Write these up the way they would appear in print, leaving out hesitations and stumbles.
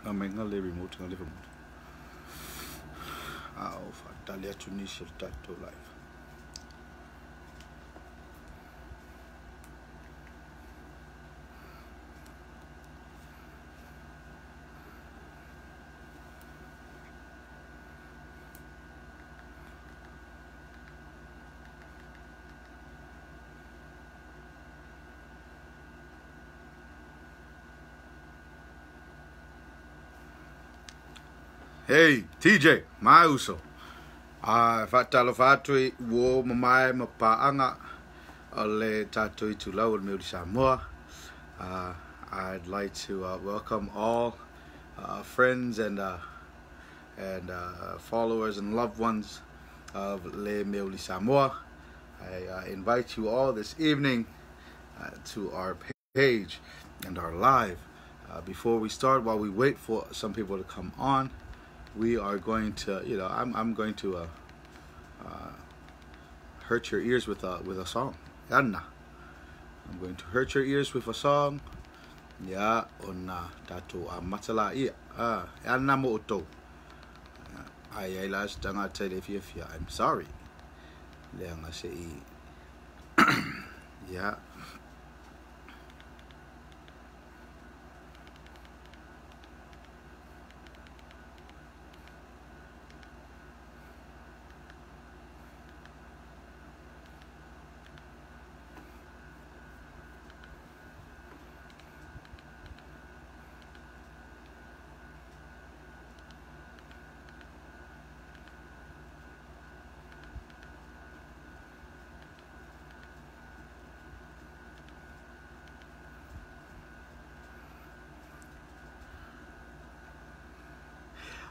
Amenga le remote nga le remote. Fatali atunisha tato live. Hey, TJ, mai uso. Fatalo fatui wo mamai mapaanga ole tato itu lau Mea-Uli Samoa. I'd like to welcome all friends and followers and loved ones of Mea-Uli Samoa. I invite you all this evening to our page and our live. Before we start, while we wait for some people to come on, we are going to, I'm going to hurt your ears with a song. Yanna. I'm going to hurt your ears with a song. Ya ona tato matala ia. Yanna mo oto. Ay las tanga telefia. I'm sorry. Leanga sei. Ya.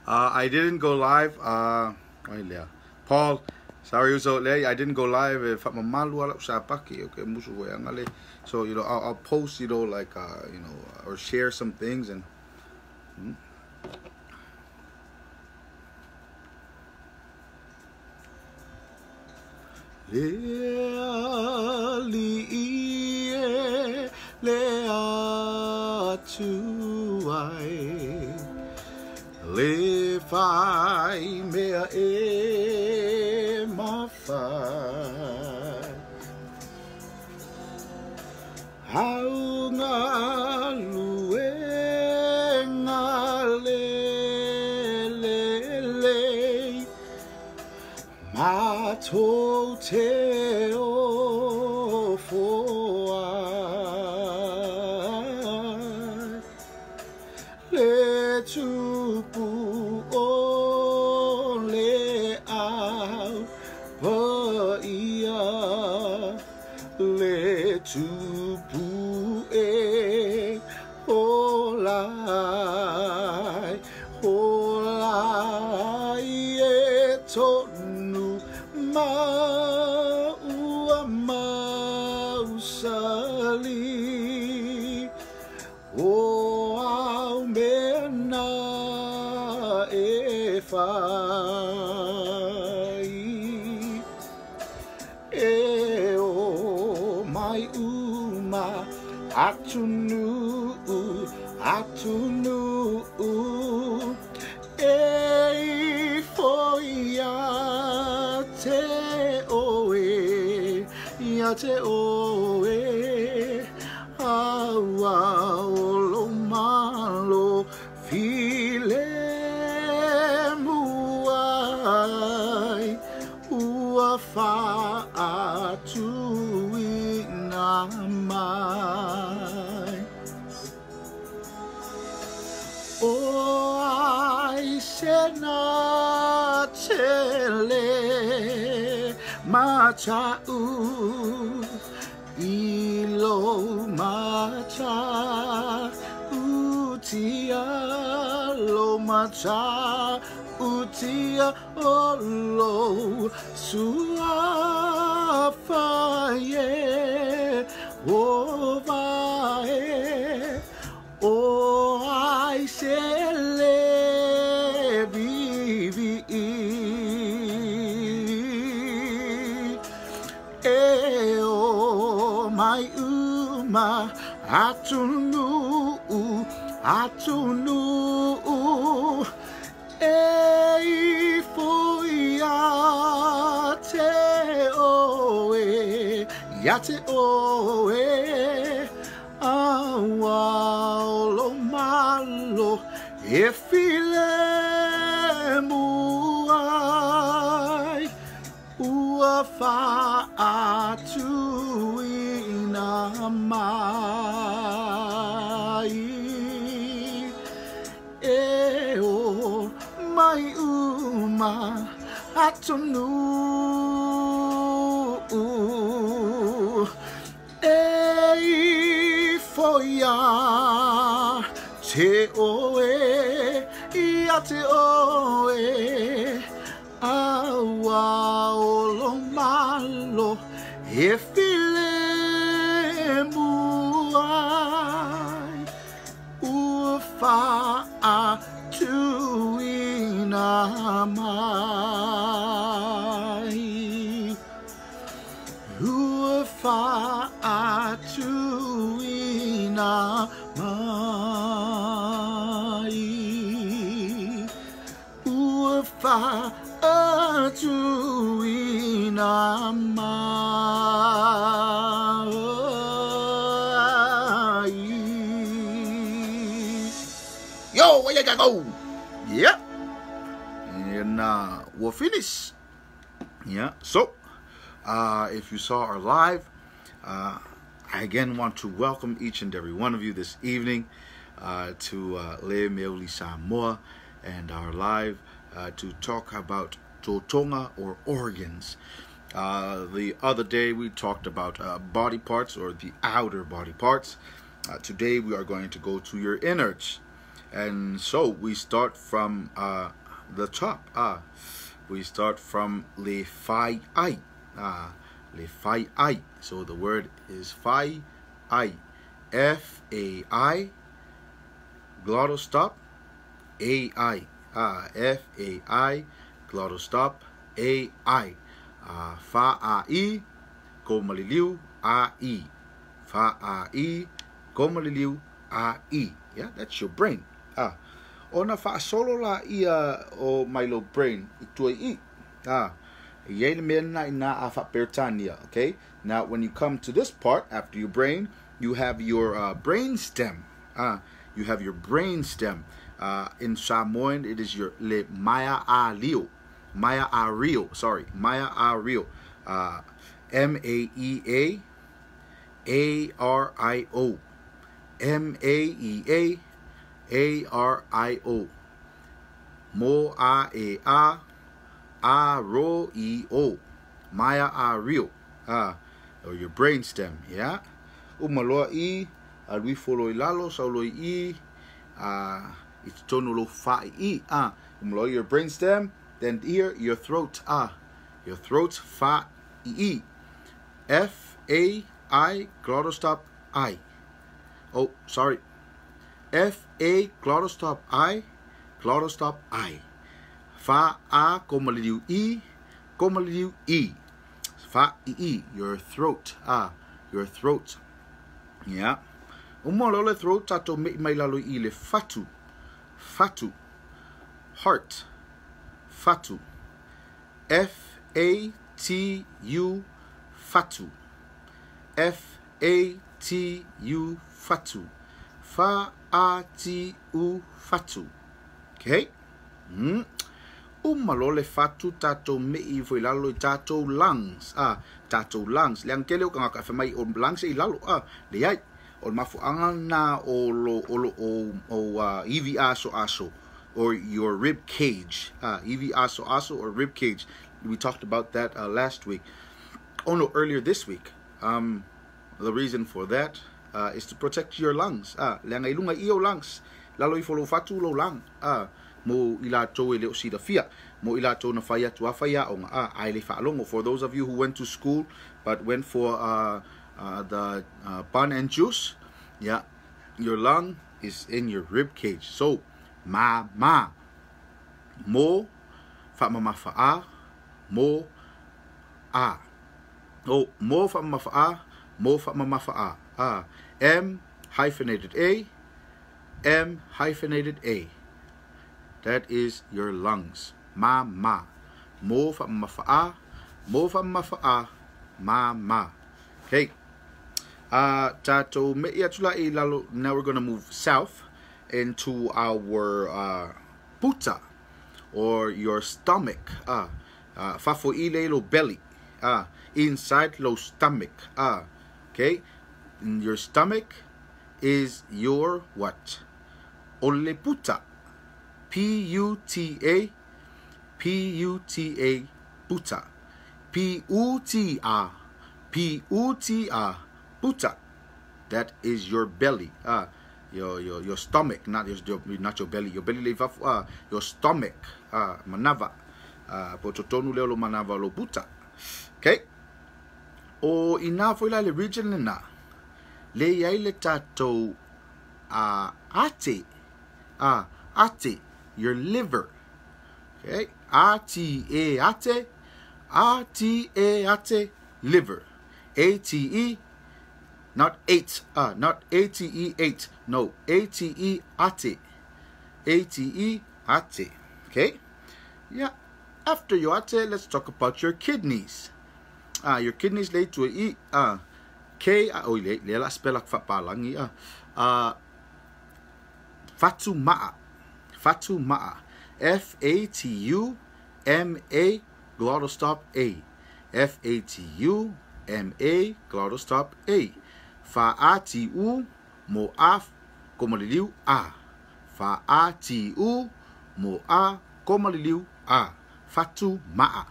I didn't go live. Paul, sorry, I didn't go live. So I'll post, like or share some things and. Le fai mea e mawhai Hau ngā luenga le Matou te o foai Le tupu o le au paia Le tupu e olai e tonu maua mausali O au mena e fai E o mai uma atunu E foi a te oe Aua o malo file muai Ua fa atu ina mai O ai sena tele Matau Ilo mata utia lo mata utia olo suafaye o vae o ai sele vivi e o mai uma atunu atunu e fuia te oe yate oe awalo malo e file muai ua fa atu ina mai e o mai uma atunu e foia te oe ia te oe awa olo malo e file muai ufa atu ina mai ufa atu ina mai ufa atu ina mai. Yo, where you go? Yeah. And we'll finish. Yeah. So, if you saw our live, I again want to welcome each and every one of you this evening to Mea-Uli Samoa and our live to talk about Tōtoga or organs. The other day we talked about body parts or the outer body parts. Today we are going to go to your innards. And so we start from the top. We start from le fai ai. Le fai ai. So the word is fai ai. F-A-I. Glottal stop. A-I. F-A-I. Glottal stop. A-I. Fa-A-I. Komaliliu. A-I. Fa-A-I. Komaliliu. A-I. Yeah, that's your brain. Ona fa solo la ia o Milo brain itui i. Yena mena ina afa pertania. Okay. Now, when you come to this part after your brain, you have your brain stem. You have your brain stem. In Samoan, it is your le Mea-Uli. Mea-Uli. Sorry, Mea-Uli. M-A-E-A-A-R-I-O. M-A-E-A. A-R-I-O. Mo-A-E-A. A-ro-I-O. Mea-Uli. Or your brain stem, yeah? Umaloa I. Alwi follow ilalo. Saulo I. It's tonolo fa-I. Umaloa your brain stem. Then here, your throat. Your throat. Fa-I. F-A-I. Glottal stop. I. Oh, sorry. F-A, glottal stop I, glottal stop I. Fa-A, komaliliu I, komaliliu I. Fa-I, your throat. Your throat. Yeah. Umolole throat, tato me mailalo I le fatu. Fatu. Heart. Fatu. F-A-T-U, fatu. F-A-T-U, fatu. Fa-A-T-U fatu. Okay? Umalole fatu tato mei foi lalo tato lungs. Tato lungs. Liang keleo kanga ka famai on lungs e lalo. Liai. On mafu na o EV aso. Or your rib cage. EV aso or rib cage. We talked about that last week. Oh no, earlier this week. The reason for that is to protect your lungs. Leanga ilunga iyo lungs. Lalo I follow fatu lo lang. Mo ilato ele si da fia. Mo ilato na faya tu afaya o ai le fa'alongo. For those of you who went to school but went for the bun and juice, yeah, your lung is in your rib cage. So ma mo fa mama fa mo a. Oh, mo fa mama fa mo fa mama fa M hyphenated A, M hyphenated A. That is your lungs. Ma ma. Mo fa ma fa a. Mo fa ma fa a. Ma ma. Okay. Tato me tula I lalo. Now we're gonna move south into our puta, or your stomach. Fafo ile lo belly. Inside lo stomach. Okay. Your stomach is your what? Ole puta. P-U-T-A. P-U-T-A. Puta. P-U-T-A. P-U-T-A. Puta. That is your belly. Your stomach, not your belly. Your belly leave off. Your stomach. Manava. Pototonu leo lo manava lo puta. Okay. O ina foi la region na. Le yaile tato ate. Ate. Your liver. Okay. A-T-A ate. A-T-A ate. Liver. A-T-E. Not 8. Not A-T-E 8. No. A-T-E ate. A-T-E ate. Okay. Yeah. After your ate, let's talk about your kidneys. Your kidneys lay to E. K. Oh, lela spellak fa palangi. Fatuma'a. Fatuma'a. F-A-T-U-M-A glottal stop A. F-A-T-U-M-A glottal stop A. Fa'ati-u mo'af komaliliu A. Fa'ati-u mo'a komaliliu A. Fatuma'a,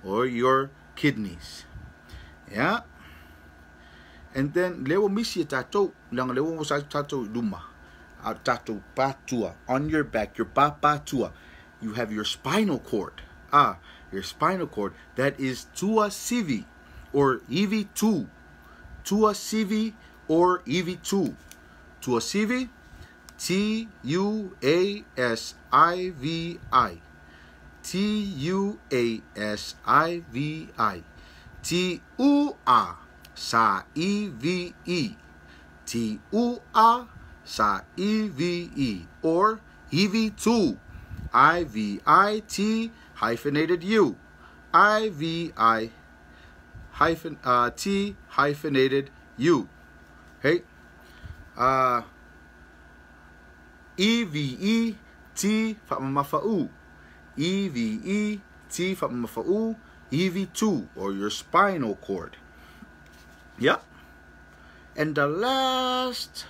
or your kidneys. Yeah. And then lewo misi tato lang lewo mo sa tato luma. Tato patua on your back, your papatua. You have your spinal cord. Your spinal cord. That is tua civi or EV2. Tua civi or EV2. Tua civi, T-U-A-S-I-V-I. T-U-A-S-I-V-I. T-U-A sa-E-V-E. T-U-A sa-E-V-E. Or EV2. I-V-I-T hyphenated U. I-V-I hyphen T hyphenated U. Okay. E-V-E-T fa-ma-fa-u. E-V-E-T fa-ma-fa-u. EV2, or your spinal cord. Yeah. And the last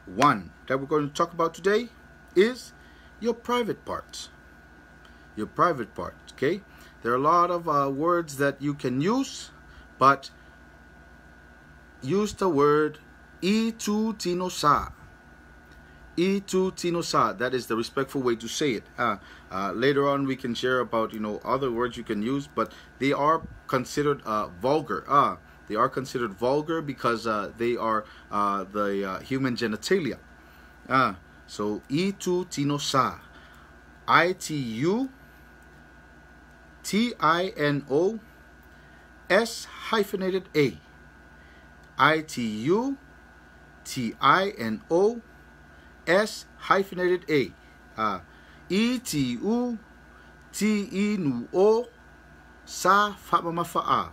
one that we're going to talk about today is your private parts. Your private parts, okay? There are a lot of words that you can use, but use the word itu tino sa. Itu tino sa. That is the respectful way to say it. Later on we can share about other words you can use, but they are considered vulgar. They are considered vulgar because they are the human genitalia. So itu tino sa. I-T-U T-I-N-O S hyphenated A. I-T-U T-I-N-O S hyphenated A. E-T-U T-I-N-O sa fa-ma-ma-fa-a.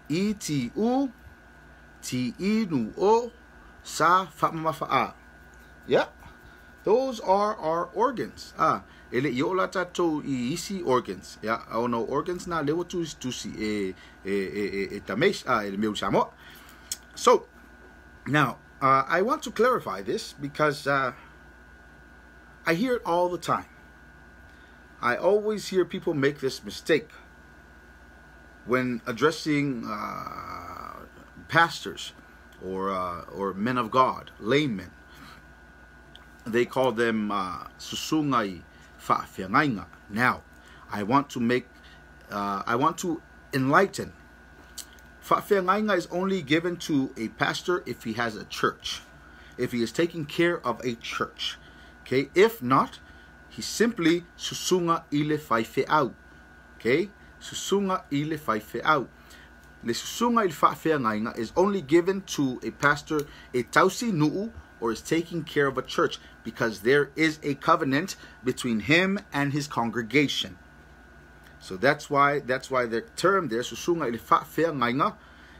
E-T-U T-I-N-O sa fa-ma-ma-fa-a. Yeah. Those are our organs. Ele yola tato isi organs. Yeah. Oh no, organs na lewo tu si tamesh el Mea-Uli Samoa. So now I want to clarify this because I hear it all the time. I always hear people make this mistake when addressing pastors or men of God, laymen. They call them susungai fa'afeangainga. Now, I want to enlighten. Fa'afeangainga is only given to a pastor if he has a church, if he is taking care of a church. Okay, if not, he simply susunga ile faifeau. Okay, susunga ile faifeau. Le susunga ile fa'afeangainga is only given to a pastor e tausi nu'u or is taking care of a church, because there is a covenant between him and his congregation. So that's why the term there, susunga ili fa'fea ngainga,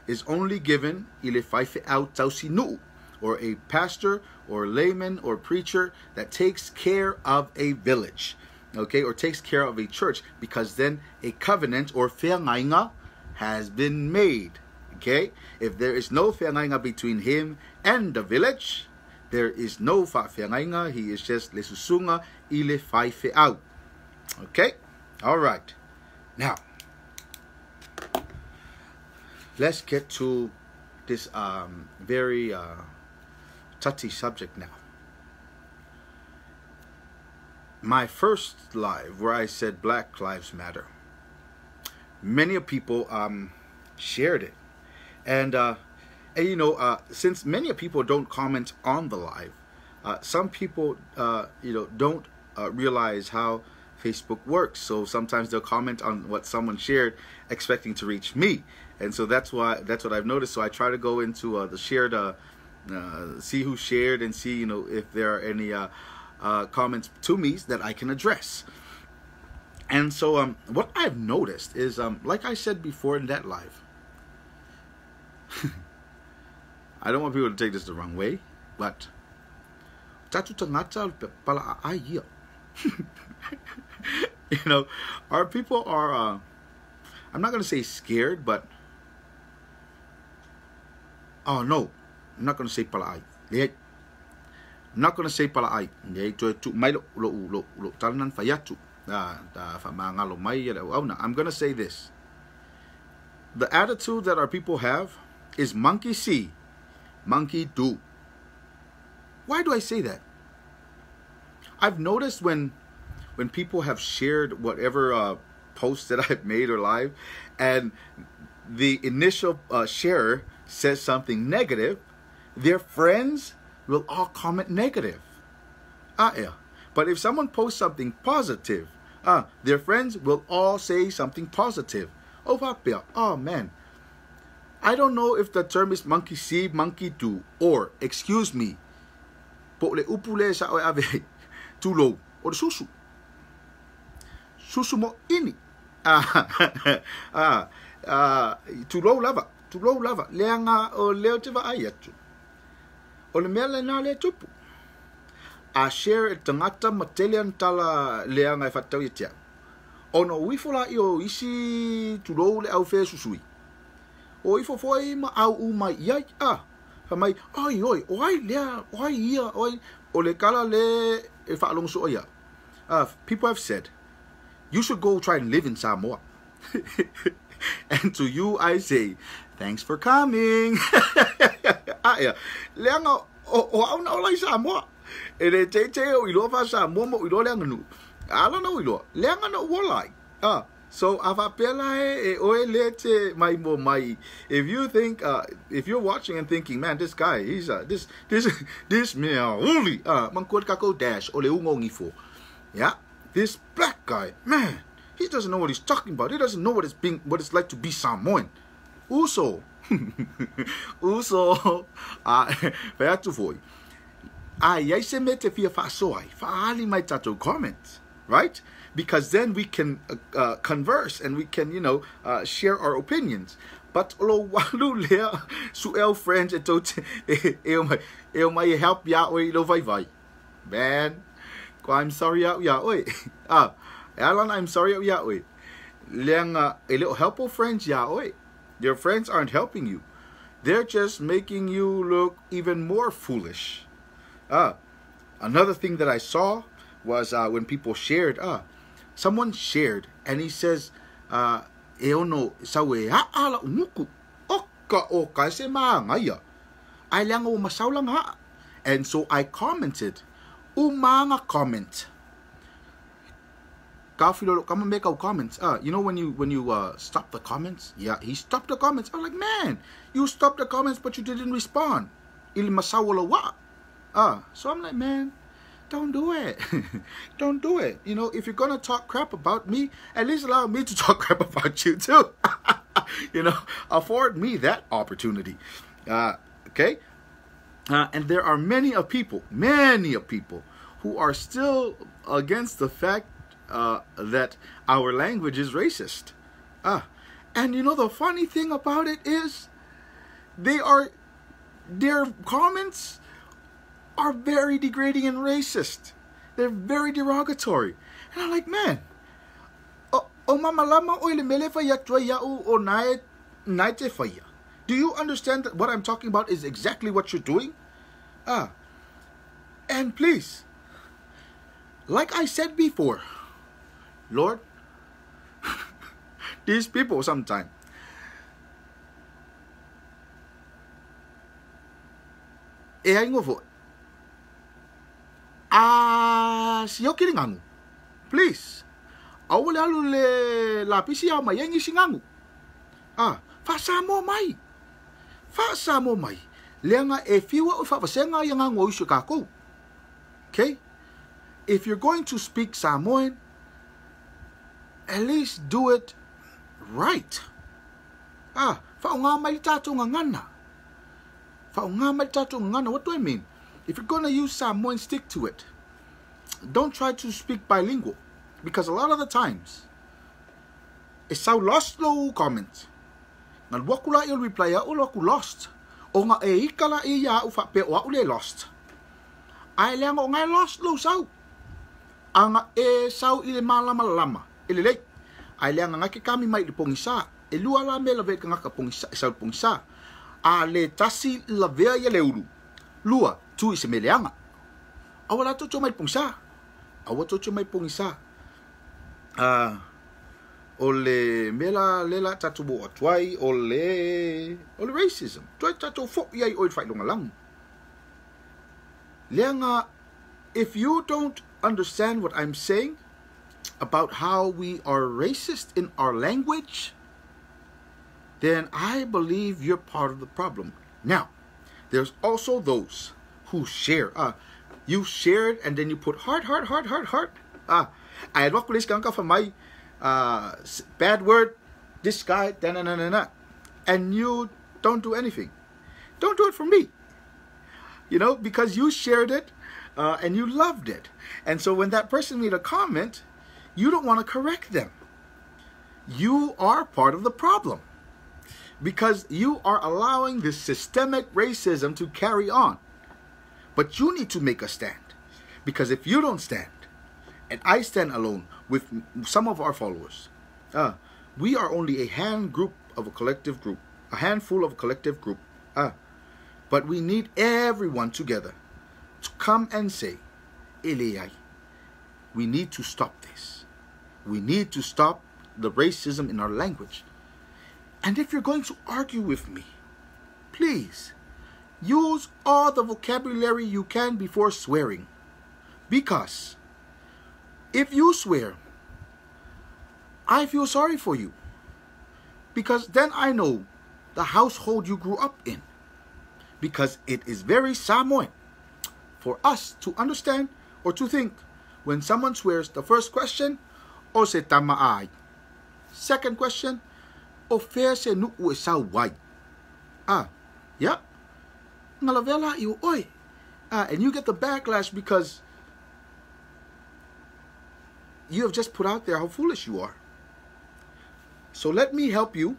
is only given ili fa'fe au tausinu, or a pastor or layman or preacher that takes care of a village, okay, or takes care of a church, because then a covenant or fea ngainga has been made. Okay, if there is no fea ngainga between him and the village, there is no fa'fea ngainga. He is just le susunga ili fa'fe au. Okay, all right. Now, let's get to this very touchy subject now. My first live, where I said Black Lives Matter, many people shared it, and you know, since many people don't comment on the live, some people don't realize how Facebook works. So sometimes they'll comment on what someone shared expecting to reach me, and so that's what I've noticed. So I try to go into the shared, see who shared, and see if there are any comments to me that I can address. And so what I've noticed is, like I said before in that live, I don't want people to take this the wrong way, but our people are, I'm not going to say scared, but, oh no, I'm not going to say pala'ai. I'm not going to say pala'ai. I'm going to say this. The attitude that our people have is monkey see, monkey do. Why do I say that? I've noticed when people have shared whatever post that I've made or live, and the initial sharer says something negative, their friends will all comment negative. Yeah. But if someone posts something positive, their friends will all say something positive. Oh man. I don't know if the term is monkey see, monkey do, or, excuse me, pole upule sa oe ave tulo or susu. Susu mo ini. Tulo lava. Leanga o leo te va ayatu. O le mele na le tupu. A share e tangata matelian tala leanga e fatau itia. Ono wifola io isi tulo le au fe susui. O ifo foi ma au uma iai Famai, oi, oai lea, oai ia, oi, o le kala le e whaalong so ia. People have said, you should go try and live in Samoa. And to you I say, thanks for coming. Leanga o au na olai Samoa. E le te o ilo fa Samoa mo ilo leanga nu. Ala no ilo, leanga no wolai. So if you think if you're watching and thinking, man, this guy, he's this Mea-Uli Mangkot kako dash ole ungongifo. Yeah, this black guy, man, he doesn't know what he's talking about. He doesn't know what it's like to be Samoan. Uso Featu foi. Ai se mete fia fa soai. Fa ali mai tato comments, right? Because then we can converse and we can, share our opinions. But lo walu lea su el friends etot el mai help ya oi lo vai. Man, I'm sorry ya oi. Alan, I'm sorry ya oi. Leang a little helpful friends ya oi. Your friends aren't helping you. They're just making you look even more foolish. Another thing that I saw was when people shared, someone shared and he says, "Eono sawe ala umuku oka se maangaya. Ai lang o masaulang ha." And so I commented, "Umanga comment." Kafilo, come and make our comments. When you stop the comments, yeah, he stopped the comments. I'm like, man, you stopped the comments, but you didn't respond. Il masawala wa. So I'm like, man, don't do it. Don't do it. If you're going to talk crap about me, at least allow me to talk crap about you too. Afford me that opportunity. Okay? And there are many of people who are still against the fact that our language is racist. And you know the funny thing about it is, their comments are very degrading and racist. They're very derogatory. And I'm like, man, do you understand that what I'm talking about is exactly what you're doing? And please, like I said before, Lord, these people sometimes, please, okay? If you're going to speak Samoan, at least do it right. What do I mean? If you're going to use Samoan, stick to it. Don't try to speak bilingual, because a lot of the times it's so lost low comment. Ngal wakula il reply aku lost. O nga e ikala iya u fa pe wa ule lost. Ai le ngo ngai lost lo sau. Anga e sau ile malama ile le. Ai le nga ke kami mai pongisa. E lua la me la ve nga ka pongisa sau pongisa. A le tasi la ve ya le ulu. Lua tu ise me leanga. Awala to mai pongisa. Awato mai pongisa. Ole mela lela tatu bo atwai ole racism. Twai tatu fo yai oi fight long along. Leanga, if you don't understand what I'm saying about how we are racist in our language, then I believe you're part of the problem. Now, there's also those who share. You shared and then you put heart. I had walked this ganka for my bad word, this guy, and you don't do anything. Don't do it for me. You know, because you shared it and you loved it. And so when that person made a comment, you don't want to correct them. You are part of the problem, because you are allowing this systemic racism to carry on. But you need to make a stand, because if you don't stand, and I stand alone with some of our followers, we are only a handful of a collective group. But we need everyone together to come and say, Eliai, we need to stop this. We need to stop the racism in our language. And if you're going to argue with me, please use all the vocabulary you can before swearing. Because if you swear, I feel sorry for you. Because then I know the household you grew up in. Because it is very Samoan for us to understand or to think when someone swears, the first question, o se tama ai. Second question, o fair se nu u sa wai. Yeah. Ngalavela you oi. And you get the backlash because you have just put out there how foolish you are. So let me help you.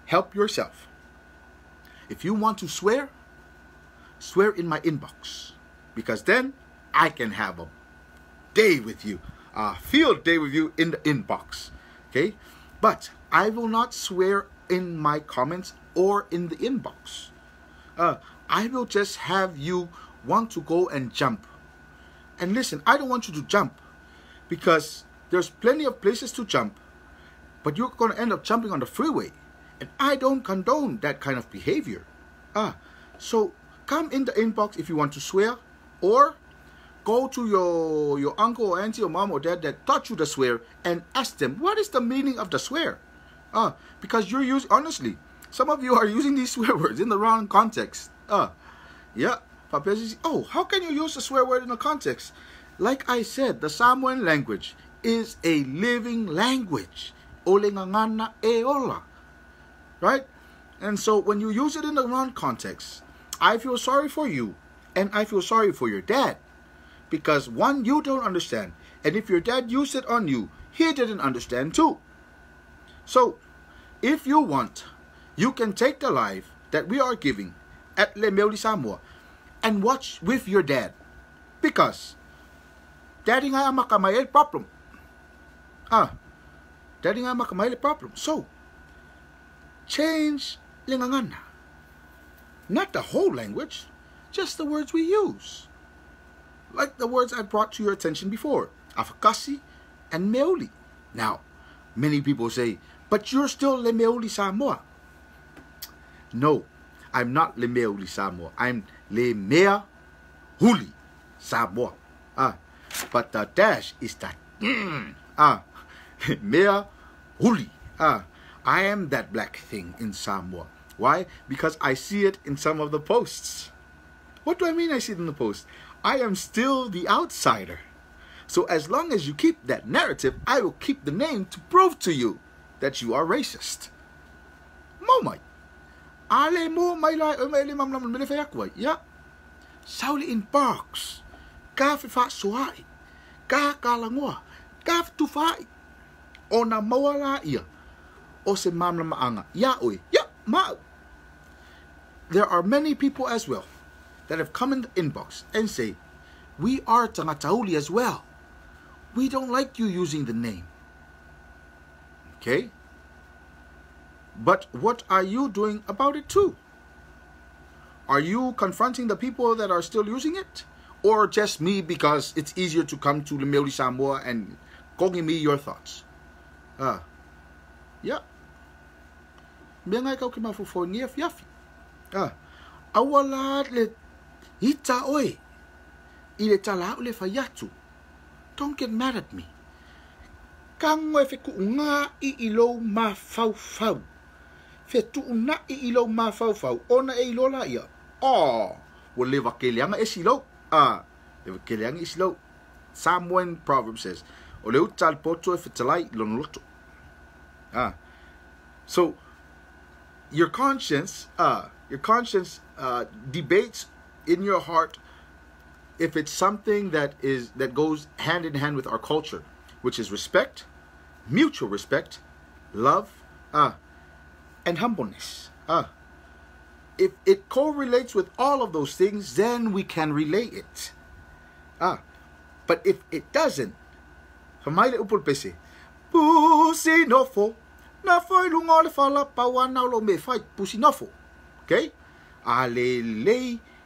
Help yourself. If you want to swear, swear in my inbox. Because then I can have a day with you. A field day with you in the inbox. Okay? But I will not swear in my comments or in the inbox. I will just have you want to go and jump. And listen, I don't want you to jump, because there's plenty of places to jump, but you're going to end up jumping on the freeway. And I don't condone that kind of behavior. So come in the inbox if you want to swear, or go to your uncle or auntie or mom or dad that taught you to swear and ask them, what is the meaning of the swear? Because you're using, honestly, some of you are using these swear words in the wrong context. Yeah. Oh, how can you use a swear word in a context? Like I said, the Samoan language is a living language. Olengangana e ola. Right? And so when you use it in the wrong context, I feel sorry for you, and I feel sorry for your dad. Because one, you don't understand. And if your dad used it on you, he didn't understand too. So, if you want, you can take the live that we are giving at Mea-Uli Samoa and watch with your dad. Because daddy nga makamayel problem. Daddy nga makamayel problem. So, change lingangan. Not the whole language, just the words we use. Like the words I brought to your attention before, Afakasi and Mea-Uli. Now, many people say, but you're still Mea-Uli Samoa. No, I'm not Mea-Uli Samoa. I'm Mea-Uli Samoa. But the dash is that Mea-Uli. I am that black thing in Samoa. Why? Because I see it in some of the posts. What do I mean I see it in the post? I am still the outsider. So as long as you keep that narrative, I will keep the name to prove to you that you are racist. Momai. Ale mo mai lai o mai le mam lam le fa yakwa. Ya. Sauli in parks. Ka fa suai. Ka kalangoa. Ka tu fai. Ona mawala ia. O se mam lam anga. Ya oi. Ya ma. There are many people as well that have come in the inbox and say, we are Tangatauli as well. We don't like you using the name. Okay? But what are you doing about it too? Are you confronting the people that are still using it? Or just me because it's easier to come to the Mea-Uli Samoa and giving me your thoughts? Yeah. Mengai kau ke mafufo ni fiafi. Awalat le ita oi. Ile tala le fayatu. Don't get mad at me. Kango e ku nga I ilo ma fau fau. Fe tu una I ilo ma fau fau. Ona e ilo la ia. Wo le vakelianga e silo. Le vakelianga e silo. Samoan proverb says, o le utal poto e fetalai lon loto. So your conscience debates in your heart if it's something that goes hand in hand with our culture, which is respect, mutual respect, love, and humbleness. If it correlates with all of those things, then we can relate it. But if it doesn't, famaile upul pese, pusi nofo, na foi lungole fala pawana lo me fight pusi nofo. Okay? Ale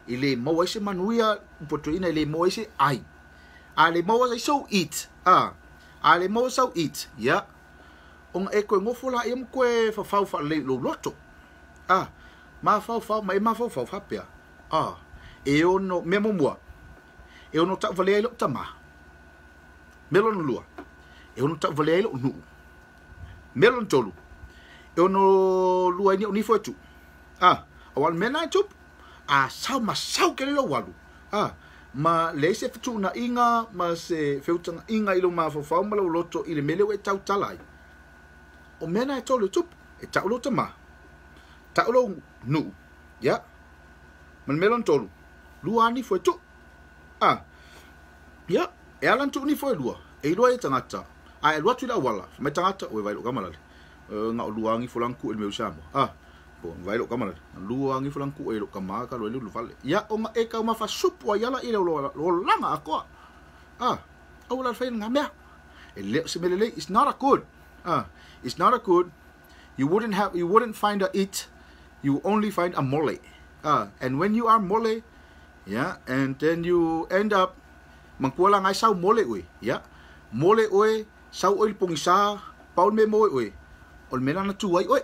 ile moise manuia potoina ile moise ai. Ale moise so eat. Ale moise so eat. Yeah. On eko ngofola im kwe fa fau fa le lo loto. Ma fau hapia. E ono memomua. E ono ta vale lo tama. Melon lua. E ono ta vale lo nu. Melon tolu. E ono lua ni fo tu. Awal mena tup. Sau ke lo walu. Ma le se fitu na inga ma se feutanga inga ilo ma fo ma lo loto ile mele we tau talai. O mena tolu tup e tau lo tama. Tau lo nu. Ya. Man melon tolu. Lua ni fo tu. Ya. E alan tu ni fo lua. E lua e tangata. E lua tu la wala. Me tangata o vai lo kamala. Nga lua ngi fulanku el meu samo. Vai lo kamala. Lua ngi fulanku e lo kamaka lo lu vale. Ya o ma e ka ma fa supu ya la ile lo langa ako. Awala fa nga mea. E se melele is not a good. It's not a good. You wouldn't find a it. You only find a mole. And when you are mole, yeah, and then you end up mangkuala ngai sau mole oi, yeah. Mole oi, sau oi pongisa, paul me mo oi. Ol mena na tu oi oi.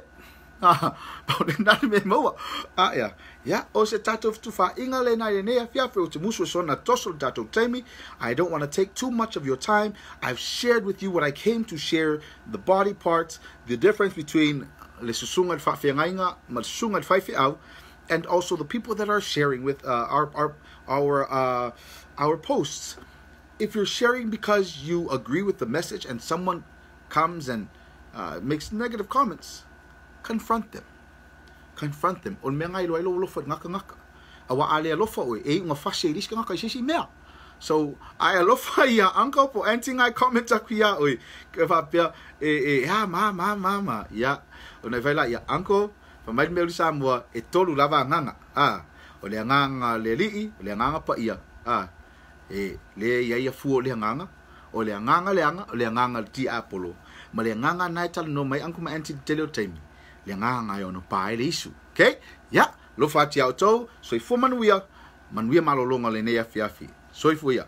Paul na me mo. Yeah. Yeah, o se tato tu fa ingale na ne fia fe o te muso so na tosol tato temi. I don't want to take too much of your time. I've shared with you what I came to share, the body parts, the difference between le susunga fa fe ngainga, ma susunga fa fe au, and also the people that are sharing with our posts. If you're sharing because you agree with the message and someone comes and makes negative comments, confront them. On menga ilo lo fo ngaka ngaka. awa ale alofa o e unga fase ilis ka sisi mea. So I alofa ia uncle po auntie ngai comment akuia oi ke fa pia ha mama ya ona vai la ia uncle fa mai Mea-Uli Samoa e tolu lava nganga o le nganga le lii le nganga pa ia le ia fu le nganga o le nganga le nganga ti apolo ma le nganga nai tal no mai uncle ma auntie tele o taimi le nganga yo no pai le isu okay ya lo fa ti auto so i fo manuia malolonga le nei afi soifua ia